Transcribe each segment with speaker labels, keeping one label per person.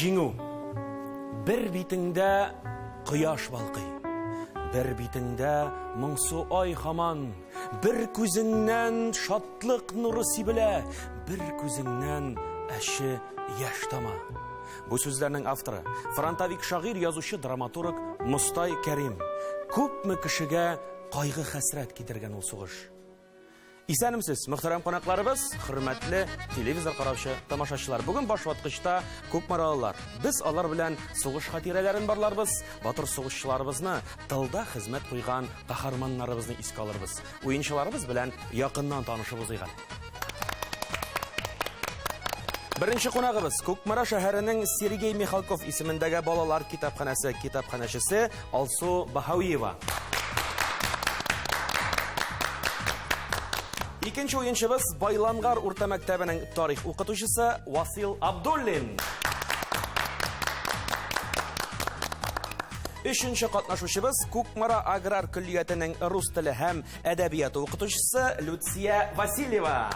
Speaker 1: Жиңу. Бір битіңдә құяш балқый. Бір битіңдә моңсу ай хаман. Бір күзіңнән шатлык нуры сибелә. Бір күзіңнән әші яш тама. Бу сүзләрнең авторы фронтовик шагыйрь, язучы, драматург Мостай Кәрим. Күпме кешегә кайгы хәсрәт китергән ул сугыш. Исәнемсез, мөхтәрәм кунакларыбыз, хөрмәтле телевизор караучы тамашачылар. Бүген башваткычта күп маралар. Без алар белән сугыш хатирәләрен барларбыз, батыр сугышчыларыбызны, тылда хезмәт куйган каһарманнарыбызны искә алырбыз. Уенчыларыбыз белән якыннан танышыбыз игән. Беренче кунагыбыз Күкмара шәһәренең Сергей Михалков исемендәге балалар китапханәсе китапханәчесе Алсу Баһауиева. Икенче уенчыбыз Байлангар урта мәктәбенең тарих укытучысы Васил Абдуллин. Өченче катнашучыбыз Күкмара аграр көллиятенең рус теле һәм әдәбияты укытучысы Люция Васильева.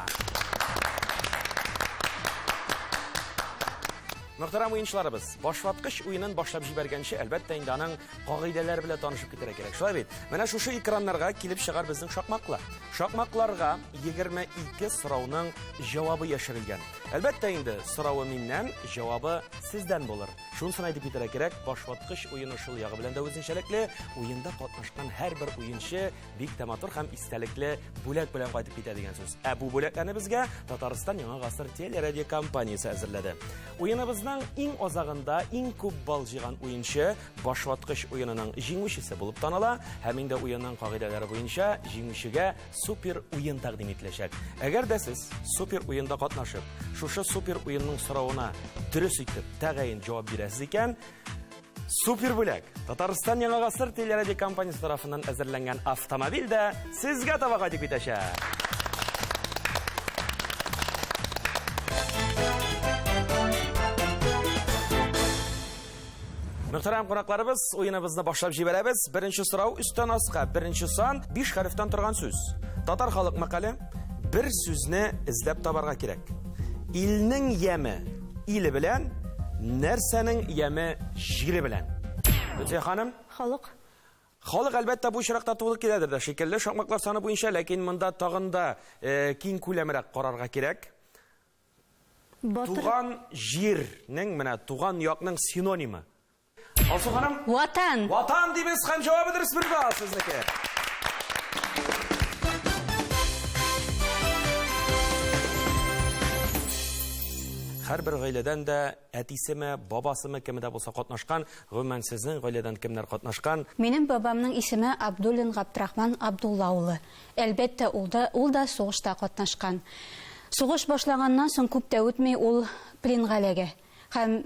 Speaker 1: Мөхтәрәм уенчыларыбыз, башваткыч уенын башлап җибәргәнче, әлбәттә инде аның кагыйдәләре белән танышып китәргә кирәк. Шулай бит. Менә шушы экраннарга килеп чыгар безнең шакмаклар. Шакмакларга 22 сорауның җавабы яшерелгән. Әлбәттә инде соравы миннән, җавабы сездән булыр. Шунысын әйтеп китәргә кирәк, башваткыч уены шул ягы белән дә үзенчәлекле, уенда катнашкан һәрбер уенчы бик тә матур һәм истәлекле бүләк белән кайтып китә дигән сүз. Бу бүләкләрне безгә Татарстан Яңа гасыр телерадио компаниясе әзерләде. Уеныбызның иң азагында иң күп балл җыйган уенчы башваткыч уенының җиңүчесе булып таныла, һәм инде уенның кагыйдәләре буенча җиңүчегә супер уен тәкъдим ителәчәк. Әгәр дә сез супер уенда катнашып, шушы супер уенның соравына дөрес итеп тәгаен җавап бирәсез икән, супер бүләк Татарстан Яңа гасыр телерадио компаниясе тарафыннан әзерләнгән автомобиль дә сезгә таба кайтып китәчәк. Мөхтәрәм кунакларыбыз, уеныбызны башлап җибәрәбез. Беренче сорау өстән аска. Беренче сан 5 хәрефтән торган сүз. Татар халык мәкале. Бер сүзне эзләп табарга кирәк. Илнең яме иле белән, нәрсәнең яме җире белән. Лүтия ханым?
Speaker 2: Халык.
Speaker 1: Халык әлбәттә бу чиракта тулы киләдер дә шикелле. Шакмаклар саны буенча, ләкин монда тагын да киң күләмрәк карарга кирәк. Туган җирнең, менә туган якның синонимы. Алсу ханым?
Speaker 2: Ватан.
Speaker 1: Ватан дибез һәм җавабы дөрес бер бал сезнеке. Һәрбер гаиләдән дә әтисеме, бабасымы кемдә булса катнашкан, гомумән сезнең гаиләдән кемнәр катнашкан?
Speaker 2: Минем бабамның исеме Абдуллин Габдрахман Абдулла улы. Әлбәттә, ул да сугышта катнашкан. Сугыш башлаганнан соң күп тә үтми ул пленга эләгә. Һәм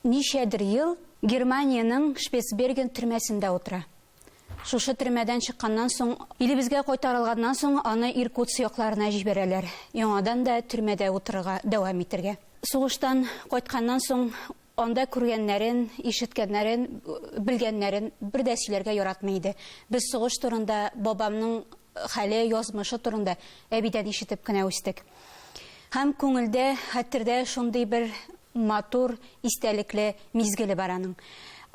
Speaker 2: ничәдер ел Германияның Шпецберген төрмәсендә утыра. Шушы төрмәдән чыкканнан соң, илебезгә кайтарылганнан соң, аны Иркутск якларына җибәрәләр. Яңадан да төрмәдә утырырга дәвам итәргә. Сугыштан кайтканнан соң, анда күргәннәрен, ишеткәннәрен, белгәннәрен бер дә сөйләргә яратмый иде. Без сугыш турында, бабамның хәле, язмышы турында әбидән ишетеп кенә үстек. Һәм күңелдә, хәтердә шундый бер матур, истәлекле мизгеле бар аның.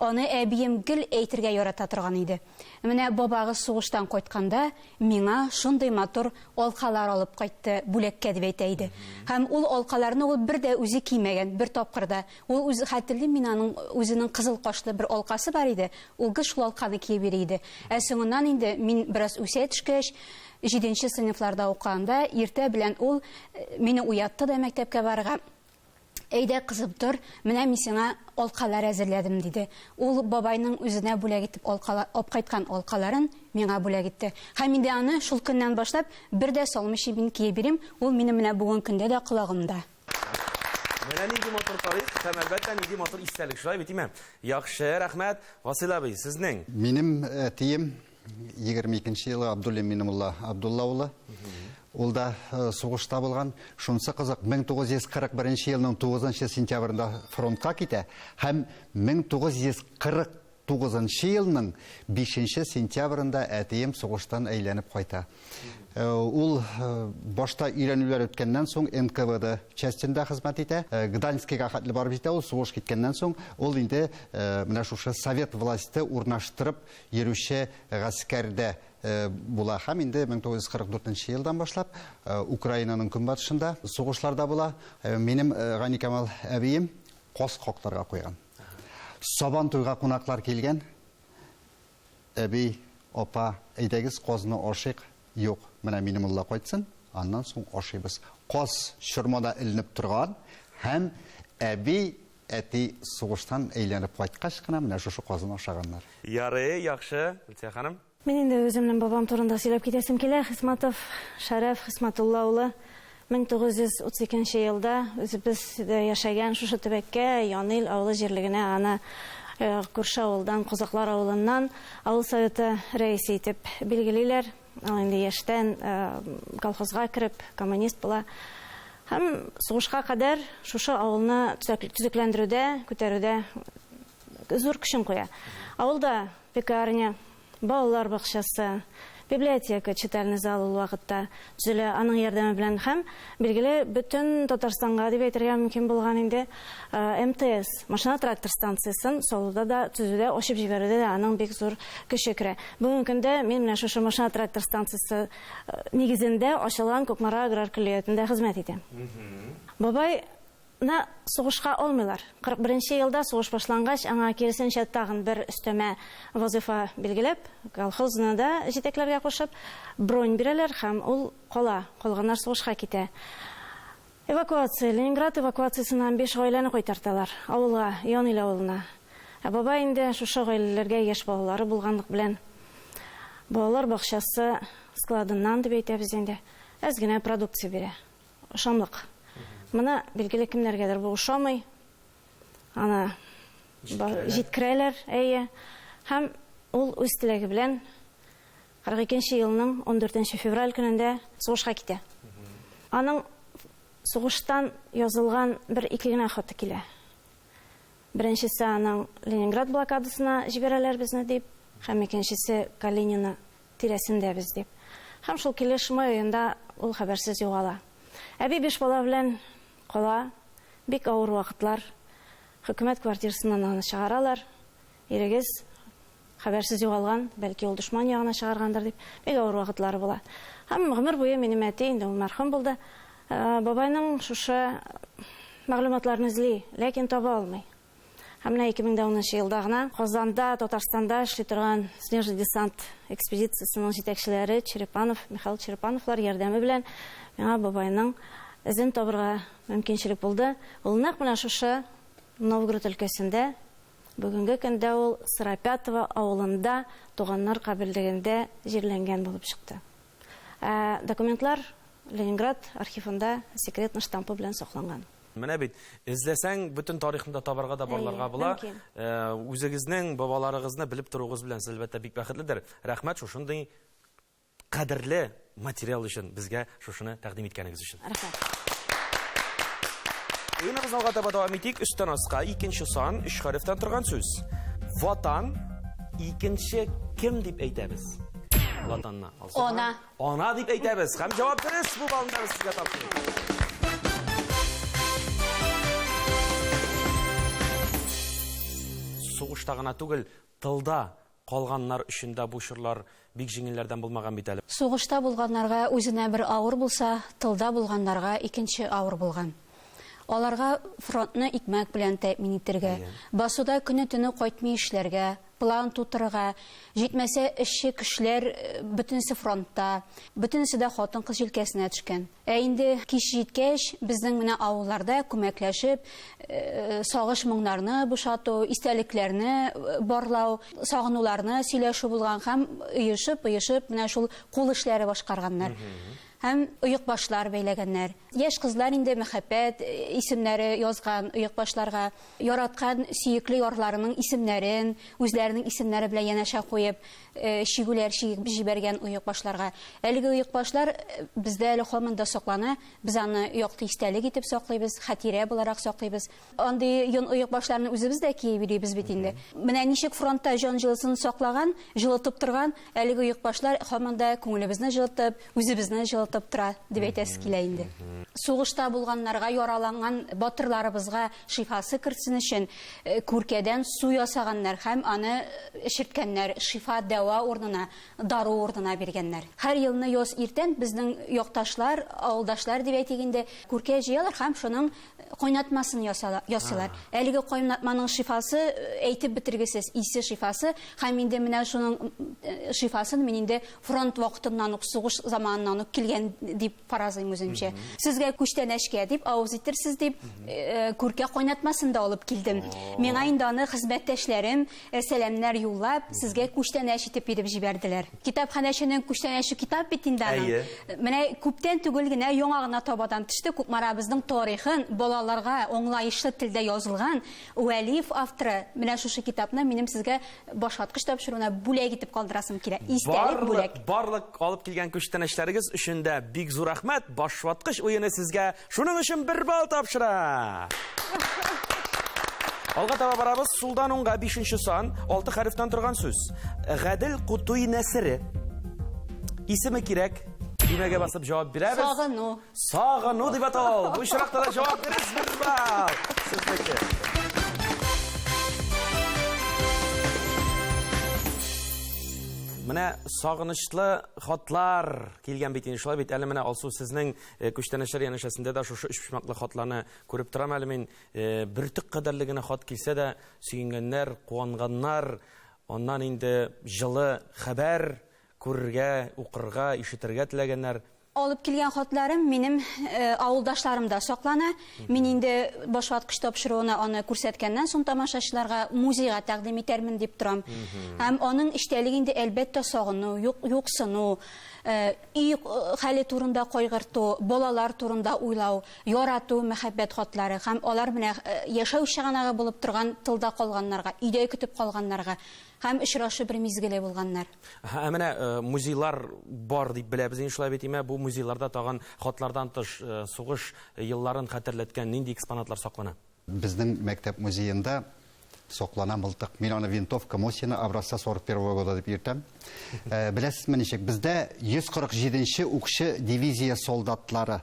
Speaker 2: Аны әбием гел әйтергә ярата торган иде. Менә бабагыз сугыштан кайтканда, миңа шундый матур алкалар алып кайтты, бүләккә дип әйтә иде. Һәм ул алкаларны ул бер дә үзе кимәгән, бер тапкырда. Ул үзе хәтерле, мин аның үзенең кызыл кашлы бер алкасы бар иде. Ул шул алканы киеп йөри иде. Соңыннан инде мин бераз үсә төшкәч, 7нче сыйныфларда укыганда, иртә белән ул мине уятты да мәктәпкә барырга. Әйдә кызып тор, менә мин сиңа алкалар әзерләдем диде. Ул бабайның үзенә бүләк итеп алып кайткан алкаларын миңа бүләк итте. Һәм инде аны шул көннән башлап бер дә салмыйча мин киеп бирим. Ул минем менә бүген көндә дә колагымда.
Speaker 1: Менә нинди матур тарих, һәм әлбәттә нинди матур истәлек. Шулай бит, имәм. Яхшы, рәхмәт. Васил абый, сезнең?
Speaker 3: Минем әтием 22нче елы Абдуллин Минемулла Абдулла улы. Ул да сугышта булган. Шунысы кызык, 1941 елның 9 сентябрендә фронтка китә һәм 1940 1999 елның 5 сентябрында әтием сугыштан әйләнеп кайта. Ул башта өйрәнүләр үткәннән соң НКВД частендә хезмәт итә. Гданьскига хәтле барып җитә, ул сугыш киткәннән соң ул инде менә шушы совет власты урнаштырып йөрүче гаскәрдә була. Һәм инде 1944 елдан башлап Украинаның көнбатышында сугышларда була. Минем Гани Камал әбием кос кокларга куйган. Сабан туйга кунаклар килгән. Әби, апа, әйдәгез козны ашыйк. Юк, менә минем улла кайтсын, аннан соң ашыйбыз. Кос шырмада иленеп торган, һәм әби, әти сугыштан әйләнеп кайткач кына менә шушы козны ашаганнар.
Speaker 1: Ярый, яхшы, Гөлсия ханым.
Speaker 4: Мен инде үземнең бабам турында сөйләп китәсем килә. Хисматов Шәрәф Хисматулла улы 1932 елда үзебез яшәгән шушы төбәккә Янил авылы җирлегенә аны күрше авылдан, Козаклар авылыннан авыл советы рәисе итеп билгелиләр. Ал инде яшьтән колхозга кирип, коммунист була. Һәм сугышка кадәр шушы авылны төзекләндерүдә, күтәрүдә зур көчен куя. Авылда пекарня, балалар бакчасы, библиотека, читальный зал ул вакытта төзелә. Аның ярдәме белән һәм билгеле бөтен Татарстанга дип әйтергә мөмкин булган инде МТС, машина трактор станциясын салуда да төзүдә, ачып җибәрүдә дә аның бик зур көче керә. Бүгенге көндә мин менә шушы машина трактор станциясы нигезендә ачылган Кукмара аграр көллиятендә хезмәт итәм. Бабай сугышка алмыйлар. 41 елда сугыш башлангач, аңа киресенчә тагын бер өстәмә вазифа билгеләп, колхозны да җитәкләргә кушып, бронь бирәләр һәм ул калганнар сугышка китә. Эвакуация, Ленинград эвакуациясыннан 5 гаиләне кайтарталар авылга, Янил авылына. Бабай инде шушы гаиләләргә яшь балалары булганлык белән балалар бакчасы складыннан дип әйтәбез инде. Әз генә продукция бирә. Ошамлык. Моны билгеле кемнәргәдер бу ошамый. Аны җиткерәләр, әйе. Һәм ул үз теләге белән 42 елның 14 февраль көнендә сугышка китә. Аның сугыштан язылган бер-ике генә хаты килә. Беренчесе аның Ленинград блокадасына җибәрәләр безне дип, һәм икенчесе Калинина тирәсендә без дип. Һәм шул килеш май аенда ул хәбәрсез югала. Әби 5 бала белән кала, бик авыр вакытлар. Хөкүмәт квартирасыннан аны чыгаралар. Ирегез хәбәрсез югалган, бәлки ул дошман ягына чыгаргандыр дип, бик авыр вакытлары була. Һәм гомер буе минем әти инде ул мәрхүм булды. Бабайның шушы мәгълүматларын эзли, ләкин таба алмый. Һәм 2010 елда гына Казанда, Татарстанда эшли торган снежный десант экспедициясының җитәкчеләре Михаил Черепановлар ярдәме белән миңа бабайның эзен табырга мөмкинчелек булды. Ул нәкъ менә шушы Новгород өлкәсендә, бүгенге көндә ул Сыропятово авылында туганнар каберлегендә җирләнгән булып чыкты. Документлар Ленинград архивында секретный штампы белән сакланган.
Speaker 1: Менә бит, эзләсәң бөтен тарихында табарга да барларга була. Үзегезнең бабаларыгызны белеп торугыз белән сез әлбәттә бик бәхетледер. Рәхмәт шушындый кадерле материал өчен, безгә шушыны тәкъдим иткәнегез өчен.
Speaker 4: Рәхмәт.
Speaker 1: Уеныбыз алга таба дәвам итик. Өстән аска 2нче сан 3 хәрефтән торган сүз. Ватан 2нче кем дип әйтәбез? Ватанна.
Speaker 2: Ана.
Speaker 1: Ана дип әйтәбез. Һәм җавап дөрес, бу балны сезгә тапшырам. Сугышта гына түгел, тылда калганнар өчен дә бу чорлар бик җиңелләрдән булмаган бит әле.
Speaker 2: Сугышта булганнарга үзенә бер авыр булса, тылда булганнарга икенче авыр булган. Аларга фронтны икмәк белән тәэмин итәргә, басуда көне-төне кайтмый эшләргә, план тутырырга, җитмәсә эшче кешеләр бөтенесе фронтта, бөтенесе дә хатын-кыз җилкәсенә төшкән. Инде кич җиткәч, безнең менә авылларда күмәкләшеп, сагыш моңнарны бушату, истәлекләрне барлау, сагынуларны сөйләшү булган һәм ыешып менә шул кул эшләре башкарганнар. һәм оек башлар бәйләгәннәр. Яшь кызлар инде мәхәббәт исемнәре язган оек башларга, яраткан сөекле ярларының исемнәрен, үзләренең исемнәре белән янәшә куеп, шигүләр шигеп җибәргән оек башларга. Әлеге оек башлар бездә әле һаман да саклана. Без аны якты истәлек итеп саклыйбыз, хатирә буларак саклыйбыз. Андый оек башларны үзебез дә киеп йөрибез бит инде. Менә ничек фронтта җан җылысын саклаган, җылытып торган, әлеге оек башлар һаман да күңелебезне җылытып, үзебезне җылытып тора дип әйтәсе килә инде. Сугышта булганнарга, яраланган батырларыбызга шифасы кертсен өчен күркәдән су ясаганнар һәм аны эчерткәннәр, шифа дәва урынына, дару урынына биргәннәр. Һәр елны яз иртән безнең якташлар, авылдашлар дип әйтгәндә күркә җыялар һәм шуның кайнатмасын ясыйлар. Әлеге кайнатманың шифасы әйтеп бетергесез, исе шифасы һәм инде менә шуның шифасын мин инде фронт вакытыннан ук, сугыш заманыннан ук килгән дип фаразлыйм үземчә. Сезгә күчтәнәшкә дип, авыз итерсез дип күркә кайнатмасын да алып килдем. Миңа инде аны хезмәттәшләрем сәламнар юллап, сезгә күчтәнәш итеп биреп җибәрделәр. Китапханәченең күчтәнәше китап бит инде аның. Менә күптән түгел генә яңа гына табадан төште. Күпмарабызның тарихын балаларга аңлаешлы телдә язылган Уәлиев авторы менә шушы китапны минем сезгә башваткыч тапшыруына бүләк итеп калдырасым килә. Истәлек бүләк.
Speaker 1: Барлык алып килгән күчтәнәшләрегез өчен дә бик зур рәхмәт. Башваткыч уены сезгә. Шуның өчен 1 балл тапшыра. Алга таба барабыз. Сулдан уңга 5нче сан, 6 хәрефтән торган сүз. Гадел Кутуй Нәсере. Исеме кирәк. Димәгә басып җавап бирәбез.
Speaker 2: Сагыну.
Speaker 1: Сагыну дип атал. Бу очракта да җавап бирәсез. 1 балл. Сезнеке. Менә сагынычлы хатлар килгән бит инде. Шулай бит әле менә Алсу сезнең күчтәнәшләр янәшәсендә дә шушы 3 почмаклы хатларны күреп торам әле мин. Бөртек кадәрле генә хат килсә дә сөенгәннәр, куанганнар, аннан инде җылы хәбәр күрергә, укырга, ишетергә теләгәннәр.
Speaker 2: Алып килгән хатларым минем авылдашларымда саклана. Мин инде башваткыч тапшыруына аны күрсәткәннән соң тамашачыларга музейга тәкъдим итәрмен дип торам. Һәм аның эчтәлегендә әлбәттә сагыну, юксыну, үй хәле турында кайгырту, балалар турында уйлау, ярату, мәхәббәт хатлары һәм алар менә яшәү чыганагы булып торган тылда калганнарга, өйдә көтеп калганнарга һәм очрашу бер мизгеле булганнар.
Speaker 1: Менә музейлар бар дип беләбез инде, шулай бит име, бу музейларда тагын хатлардан тыш сугыш елларын хәтерләткән нинди экспонатлар саклана?
Speaker 3: Безнең мәктәп музеенда соклана мылтык. Мин аны винтовка Мосина образца 41 года дип йөртәм. Беләсезме ничек? Бездә 147нче укчы дивизия солдатлары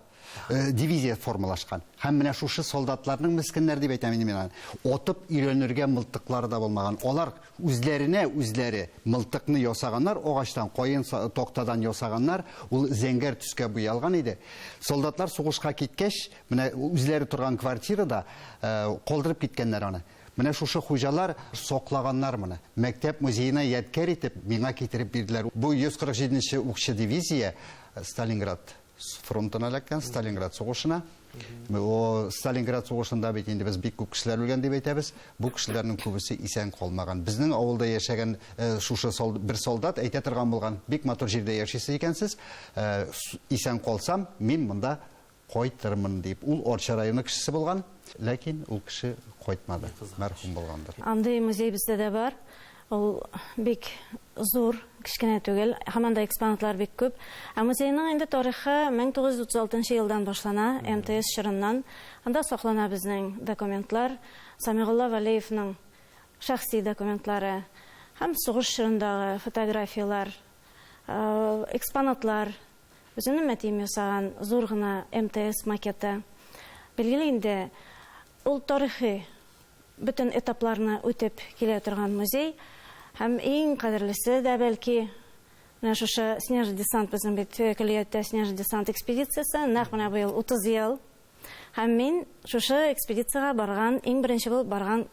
Speaker 3: дивизия формалашкан. Һәм менә шушы солдатларның мискеннәр дип әйтәм инде мин. Отып өйрәнергә мылтыклары да булмаган. Алар үзләре мылтыкны ясаганнар, агачтан, кайын токтадан ясаганнар, ул зәңгәр төскә буялган иде. Солдатлар сугышка киткәч, менә үзләре торган квартирада калдырып киткәннәр аны. Менә шушы хуҗалар соклаганнар моны. Мәктәп музеена ядкар итеп миңа китереп бирделәр. Бу 147нче укчы дивизия Сталинград фронтына эләккән, Сталинград сугышына. О Сталинград сугышында бит инде без бик күп кешеләр үлгән дип әйтәбез. Бу кешеләрнең күбесе исән калмаган. Безнең авылда яшәгән шушы бер солдат әйтә торган булган, бик матур җирдә яшисез икәнсез. Исән калсам, мин монда кайтырмын дип. Ул Орча районы кешесе булган, ләкин ул кеше кайтмады. Мәрхүм булгандыр.
Speaker 4: Андый музей бездә дә бар. Ул бик зур, кичкенә түгел, һаман да экспонатлар бик күп. Музейның инде тарихы 1936 елдан башлана, МТС чорыннан. Анда саклана безнең документлар, Самигулла Валеевның шәхси документлары, һәм сугыш чорындагы фотографиялар, экспонатлар, үзенең мәтим ясаган зур гына МТС макеты. Билгеле инде ул тарихи бүтән этапларны үтеп килә торган музей. Һәм иң кадерлесе дә бәлки менә шушы снежный десант безнең бит Көлиятта снежный десант экспедициясе, нәкъ менә бу ел 30 ел. Һәм мин шушы экспедицияга барган, иң беренче булып барган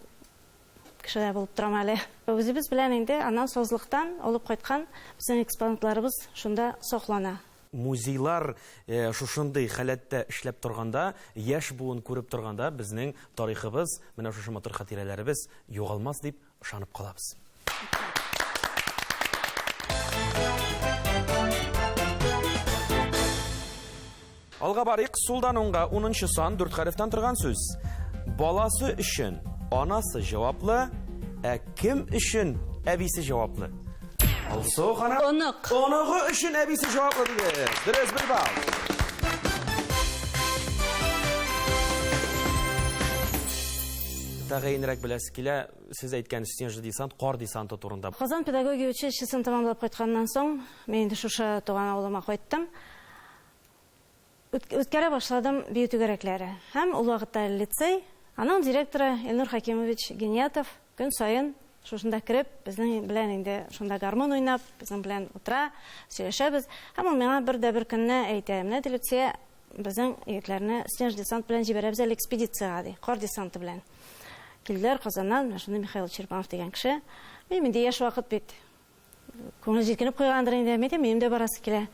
Speaker 4: кеше дә булып торам әле. Үзебез белән инде аннан созлыктан алып кайткан безнең экспонатларыбыз шунда саклана.
Speaker 1: Музейлар шушындый халәттә эшләп торганда, яшь буын күреп торганда, безнең тарихыбыз, менә шушы матур хатирәләребез югалмас дип ышанып калабыз. Алга барыйк, сулдан уңга 10-нчы сан 4 хәрефтән торган сүз. Баласы өчен анасы җаваплы, кем өчен әбисе җаваплы? Алсу ханым.
Speaker 2: Онык.
Speaker 1: Оныгы өчен әбисе җаваплы диде. Дөрес бер бал. Тагыйнрәк беләсе килә, сез әйткән снежный десант, кар десанты турында.
Speaker 4: Казан педагогия училищесын тәмамлап кайтканнан соң, мен инде шушы туган авылыма кайттым. Үткәрә башладым бию түгәрәкләре. Һәм ул вакытта лицей, аның директоры Эльнур Хакимович Гениятов көн сайын шушында кирип, безнең белән инде шунда гармон уйнап, безнең белән утыра, сөйләшәбез. Һәм ул миңа бер дә бер көнне әйтә, менә Лицей безнең егетләрне снежный десант белән җибәрәбез әле экспедициягә ди, кар десанты белән. Килдер Казаннан, шуны Михаил Черпанов дигән кеше. Мен инде яшь вакыт бит. Күңел җилкенеп куйгандыр инде, минем дә барасы килә.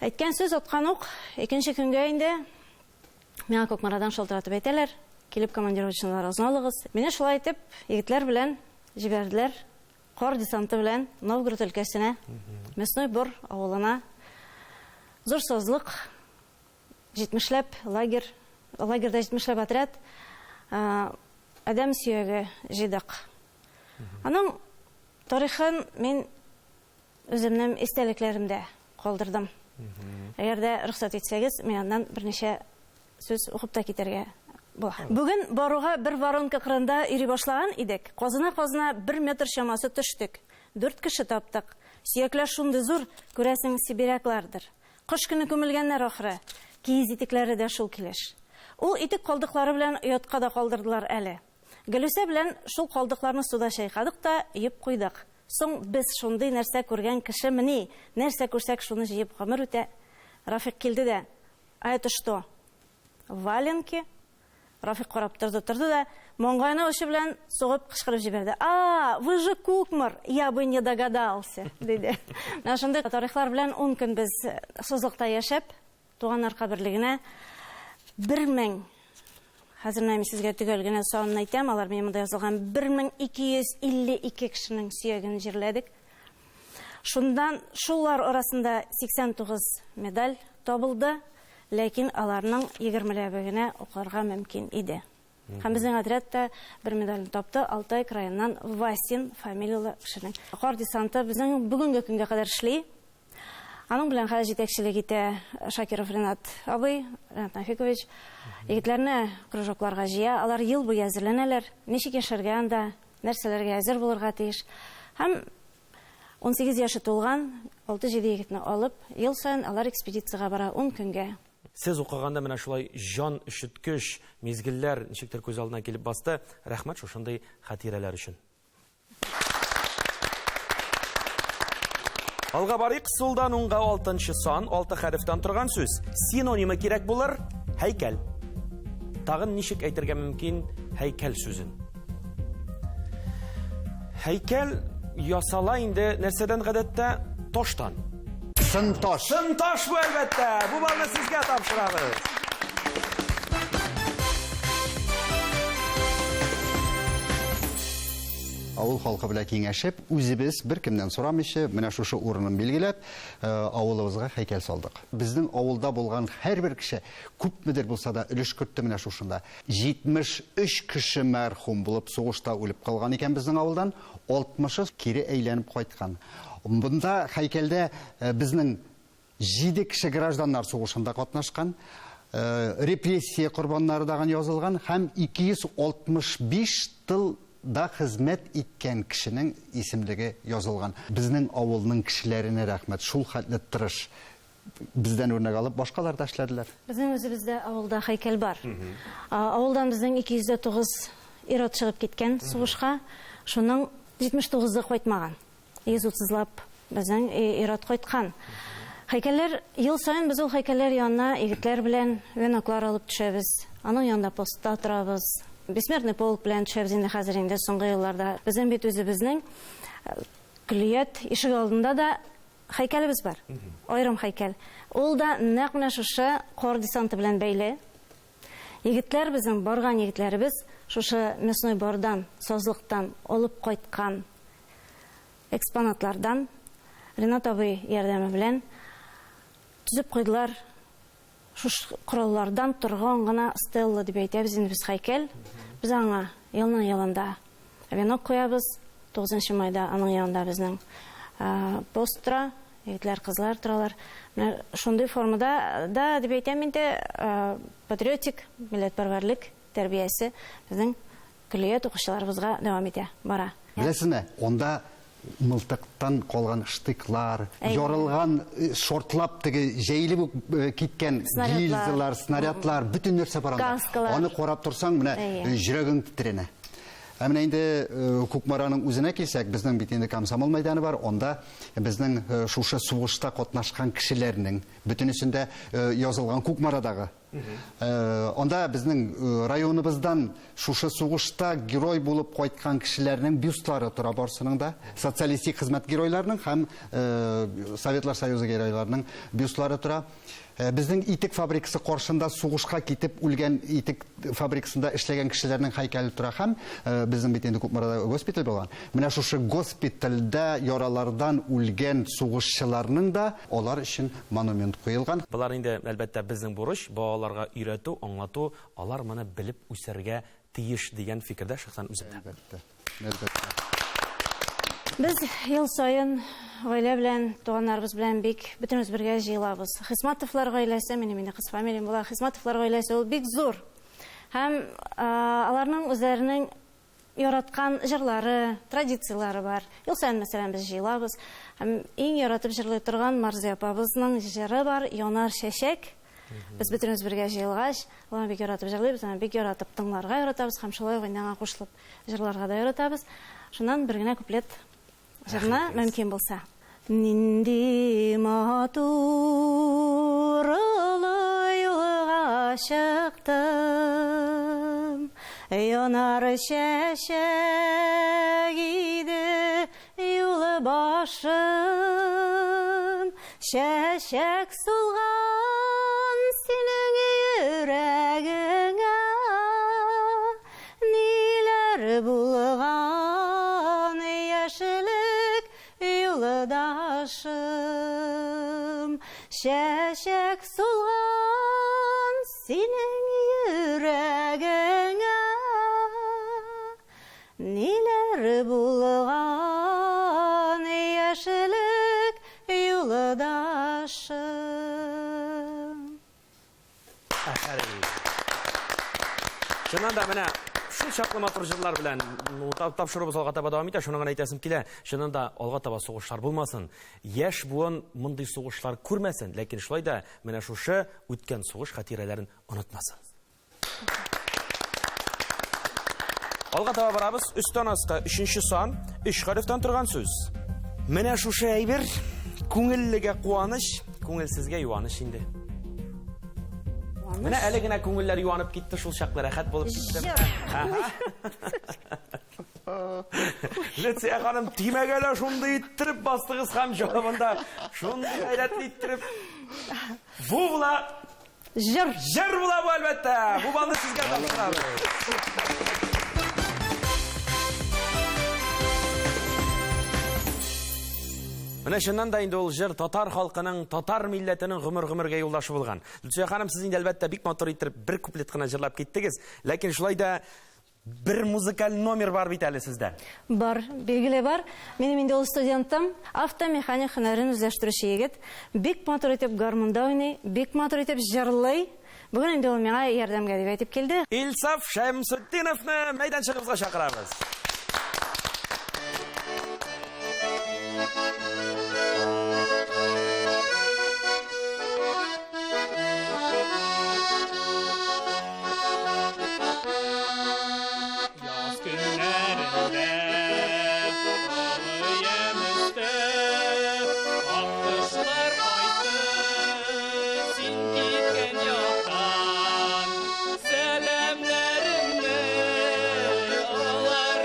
Speaker 4: Әйткән сүз аткан ук, икенче көнгә инде миңа Кукмарадан шалтыратып әйтәләр, килеп командировочныйлар озын алыгыз. Мине шулай итеп, егетләр белән җибәрделәр, кар десанты белән Новгород өлкәсенә, Мясной Бор авылына. Зур созлык, 70ләп лагерь, лагерьда 70ләп отряд, адәм сөяге җыйдык. Аның тарихын мин үземнең истәлекләремдә калдырдым. Әгәр дә рөхсәт итсәгез, мен аннан берничә сүз укып та китәргә була. Бүген баруга бер воронка кырында йөри башлаган идек. Казына 1 метр чамасы төштек. 4 кеше таптык. Сөякләр шундый зур, күрәсең сибиряклардыр. Кыш көне күмелгәннәр ахры. Киез итекләре дә шул килеш. Ул итек калдыклары белән оятка да калдырдылар әле. Гөлүсә белән шул калдыкларны суда чайкадык та йып куйдык. Соң без шундый нәрсә күргән кеше мени, нәрсә күрсәк шуны җыеп гомер үтә. Рафик килде дә, а это что? Валенки. Рафик карап торды да, моңгайны ушы белән сугып кычкырып җибәрде. Вы же Кукмар, я бы не догадался, диде. Менә шундый тарихлар белән 10 көн без созлыкта яшәп, туганнар каберлегенә 1000 Хәзер мен сезгә төгәл генә санын әйтәм, алар минем монда язылган 1252 кешенең сөяген җирләдек. Шундан шулар арасында 89 медаль табылды, ләкин аларның 20ләбе генә укырга мөмкин иде. Һәм безнең отрядта бер медальне тапты Алтай краеннан Васин фамилиялы кешенең. Кар десанты безнең бүгенге көнгә кадәр эшли. Аның белән хәзер җитәкчелек итә Шакиров Ренат абый, Ренат Нафикович. Егетләрне кружокларга җыя, алар ел буе әзерләнәләр, ничек яшәргә анда, нәрсәләргә әзер булырга тиеш. Һәм 18 яшы тулган 6-7 егетне алып, ел сайын алар экспедициягә бара 10 көнгә.
Speaker 1: Сез укыганда менә шулай җан өшеткеч мизгелләр ничектер күз алдына килеп басты. Рәхмәт шушындый хатирәләр өчен. Алга барыйк, сулдан уңга 6-нчы сан 6 хәрефтән торган сүз. Синонимы кирәк булыр? Һәйкәл. Тагын ничек әйтергә мөмкин һәйкәл сүзен? Һәйкәл ясала инде нәрсәдән гадәттә? Таштан.
Speaker 3: Сынташ.
Speaker 1: Сынташ бу әлбәттә. Бу балны сезгә тапшырабыз.
Speaker 3: Авыл халкы белән киңәшеп, үзебез бер кемнән сорамыйча, менә шушы урынын билгеләп, авылыбызга һәйкәл салдык. Безнең авылда булган һәрбер кеше, күпмедер булса да өлеш кертте менә шушында. 73 кеше мәрхүм булып сугышта үлеп калган икән безнең авылдан, 60-ы кире әйләнеп кайткан. Бунда һәйкәлдә безнең 7 кеше гражданнар сугышында катнашкан, репрессия корбаннары да язылган һәм 265 тыл да хезмәт иткән кешенең исемлеге язылган. Безнең авылның кешеләренә рәхмәт. Шул хәтле тырыш бездән үрнәк алып башкалар да эшләделәр.
Speaker 4: Безнең үзебездә авылда һәйкәл бар. Авылдан безнең 209 ирод чыгып киткән сугышка, шуның 79-ы кайтмаган. 130-лап безнең ирод кайткан. Һәйкәлләр ел сайын без ул һәйкәлләр янына егетләр белән веноклар алып төшәбез. Аның янында постта торабыз. Бессмертный полк белән төшәбез инде хәзер инде соңгы елларда. Безнең бит үзебезнең күлият ишек алдында да һәйкәлебез бар. Айрым һәйкәл. Ул да нәкъ менә шушы кар десанты белән бәйле. Егетләр безнең барган егетләребез шушы Мясной Бордан, созлыктан алып кайткан экспонатлардан Ренат абый ярдәме белән төзеп куйдылар шуш кораллардан торган гына стелла дип әйтәбез инде без һәйкәл. Без аңа елның елында венок куябыз. 9 майда аның янында безнең пост тора, егетләр, кызлар торалар. Менә шундый формада да дип әйтәм инде патриотик, милләтпәрвәрлек тәрбиясе безнең күллият укучыларыбызга дәвам итә, бара.
Speaker 3: Беләсезме, онда мылтыктан калган штыклар, ярылган шортлап теге җәйлеп киткән гильзалар, снарядлар, бөтен нәрсә бар анда. Аны карап торсаң, менә йөрәгең тетрәнә. Менә инде Кукмараның үзенә килсәк, безнең бит инде комсомол мәйданы бар, онда безнең шушы сугышта катнашкан кешеләрнең бөтенесендә язылган Кукмарадагы. Онда безнең районыбыздан шушы сугышта герой булып кайткан кешеләрнең бюстлары тора барсының да, социалистик хезмәт геройларының һәм Советлар Союзы геройларының бюстлары тора. Безнең итек фабрикасы каршында сугышка китеп үлгән итек фабрикасында эшләгән кешеләрнең һәйкәле тора һәм безнең бит инде Кукмарада госпиталь булган. Менә шушы госпитальдә яралардан үлгән сугышчыларның да алар өчен монумент куелган.
Speaker 1: Булар инде әлбәттә безнең бурыч, балаларга өйрәтү, аңлату, алар моны белеп үсәргә тиеш дигән фикердә шәхсән үзем.
Speaker 3: Әлбәттә.
Speaker 4: Без ел сайын гаилә белән, туганнарыбыз белән бик бөтенебез бергә җыелабыз. Хисматовлар гаиләсе, минем кыз фамилиям була, Хисматовлар гаиләсе ул бик зур. Һәм аларның үзләренең яраткан җырлары, традицияләре бар. Ел сайын мәсәлән без җыелабыз. Һәм иң яратып җырлый торган Марзия апабызның җыры бар, Янар чәчәк. Без бөтенебез бергә җыелгач, ул бик яратып җырлыйбыз, бик яратып тыңларга яратабыз, һәм шулай уйнарга кушылып җырларга да яратабыз. Шуннан бер генә куплет җырна мөмкин булса. Нинди матур юлга чыктым, Янар чәчәк иде юлы башым, чәчәк сулган синең йөрәгеңә, ниләр булган яшелек юлдашым, чәчәк сулган синең йөрәгеңә, ниләр булган яшелек юлдашым.
Speaker 1: Шуннан да менә шул чаклы матур җырлар белән тапшырыбыз алга таба дәвам итә. Шуның гына әйтәсем килә. Шуннан да алга таба сугышлар булмасын. Яшь буын мондый сугышлар күрмәсен, ләкин шулай да менә шушы үткән сугыш хатирәләрен онытмасын. Алга таба барабыз. Өстән аска 3нче сан, 3 хәрефтән торган сүз. Менә шушы әйбер күңеллегә куаныч, күңелсезгә юаныч инде. Менә әле генә күңелләр юанып китте, шул чаклы рәхәт булып китте. Ләтсә ханым, тимәгәлә шундый иттереп бастыгыз һәм җавабында шундый гайрәтле иттереп. Бу була җыр була бу әлбәттә. Бу балны сезгә тапшырабыз. Менә шуннан да инде ул җыр татар халкының, татар милләтенең гомер-гомергә юлдашы булган. Лүтсә ханым, сез инде әлбәттә бик матур иттереп бер куплет кына җырлап киттегез, ләкин шулай да бер музыкаль номер бар бит әле сездә.
Speaker 4: Бар, билгеле бар. Минем инде ул студентым, автомеханик һөнәрен үзләштерүче егет, бик матур итеп гармунда уйный, бик матур итеп җырлый. Бүген инде ул миңа ярдәмгә дип әйтеп килде.
Speaker 1: Илсаф Шәмсетдиновны мәйданчыгыбызга чакырабыз.
Speaker 5: Selamlarını alar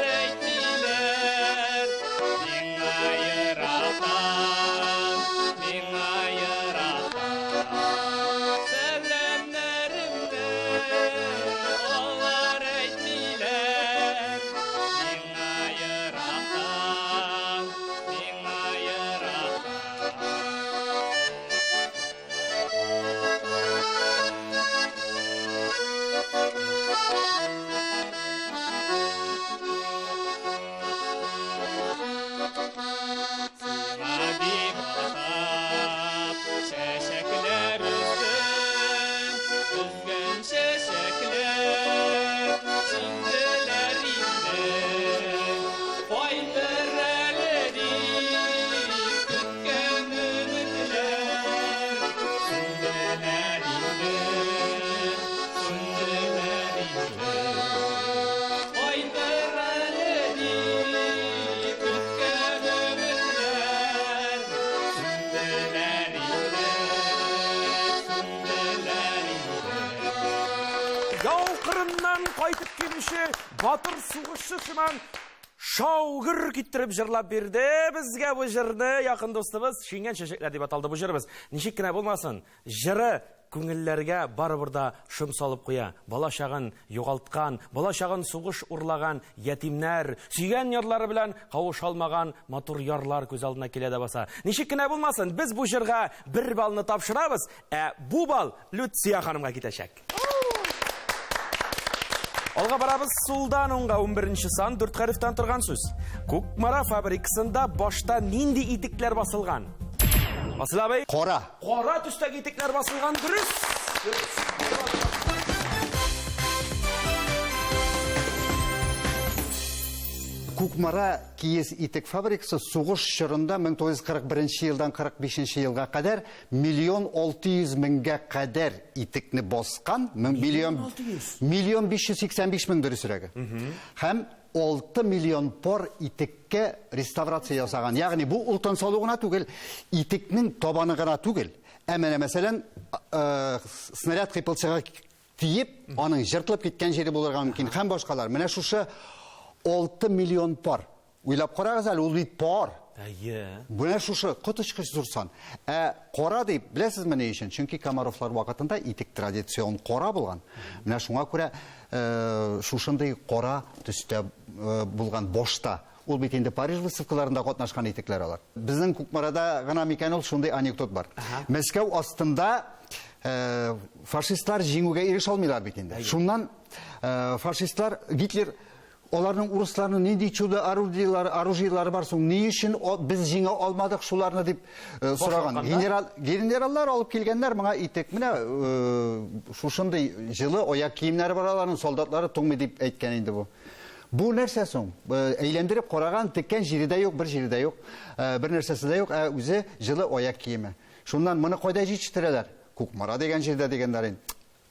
Speaker 1: Кырыннан кайтып келуші, батыр сугышчы шыман шаугыр киттіріп жырлап берді. Бізге бұл жырны яқын достыбыз Шенген шешеклер деп аталды бұл жырыбыз. Нешік кіне болмасын, жыры көңіллерге барыбырда шым салып қоя. Бала шағын жоғалтқан, бала шағын суғыш ұрлаған етимнер, сүйген ярлары білән қауыш алмаған матур ярлар көз алдына келеді баса. Нешік кіне болмасын, біз бұл жырға бір балны тапшырабыз, бұл бал Люция ханымға кетешек. Алға барабыз Сулдан оңға 11-ші сан 4 қарифтан тұрған сөз. Көкмара фабрикасында башта нинди итиклер басылған? Басыл абай?
Speaker 3: Қора.
Speaker 1: Қора түстегі итиклер басылған дұрыс.
Speaker 3: Көкмара киіз итік фабрикасы суғыш шырында 1941 елдан 45 елға қадар 1,600,000-ге қадар итікні босқан, 1,585,000 дұрысырағы. Хәм 6 миллион пор итікке реставрация жасаған. Яғни бұл ұлтан салуғына түгел, итікнің тобанығына түгел. Әмәне мәселен, снаряд қипылшыға тиіп, оның жыртылып кеткен жері болырға мүмкін. Хәм башқалар, міне шушы 6 миллион пар. Уйлап қарағыз әлі, ол бейт пар. Бұны шушы құтышқыш тұрсан. Қора дейіп, білесіз мені ешін, чүнки Комаровлар уақытында итік традицион қора болған. Міне шуңа көре шушындай қора түсті болған бошта. Ол бейт енді Париж выставкаларында қотнашқан итіклер алар. Біздің Көкмарада ғана мекен ол шундай анекдот бар. Мәскеу астында фашистлар жеңуге ереш алмайлар бейт енді. Шуннан фашистлар, Гитлер олардың ұрыстарының нендей чудо оружиялары бар соң, не үшін біз жеңе алмадық шуларны деп сұраған. Генераллар алып келгендер мыңа итек, міне шушындай жылы ояқ киімлері бар аларының солдатлары тоңме деп әйткен енді бұл. Бұл нәрсе соң, әйлендіріп қораған теккен жерде жоқ, бір жерде жоқ, бір нәрсесі де жоқ, өзі жылы ояқ киімі. Шуннан мұны қойда жетіштірелер. Көкмара деген жерде дегендерін.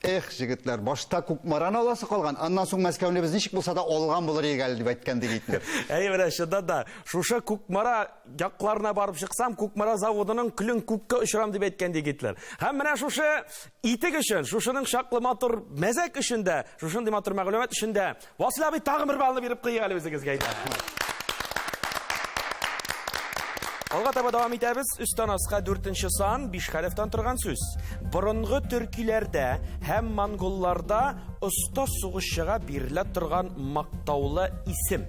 Speaker 3: Эх, жігітлер, башта Көкмараны аласы қалған. Аннан соң Мәскәуіне біз нешік болса да олған болыр егәлі деп айтқан дегейтіндер.
Speaker 1: Міне, шында да, шуша Көкмара яқларына барып шықсам, Көкмара заводының күлін көкке ұшырам деп айтқан дегейтілер. Һәм міне шуша итік үшін, шушының шақлы матур мәзәк үшінде, шушынды матур мәғлумет үшінде, Васил абай тағы бір балны беріп қиғалы өзіңізге айда. Алға таба давам етәбіз, үстан асқа 4-ші сан 5 қарифтан тұрған сөз. Бұрынғы түркилерді һәм монголларда ұста суғышшыға берілі тұрған мақтаулы исім.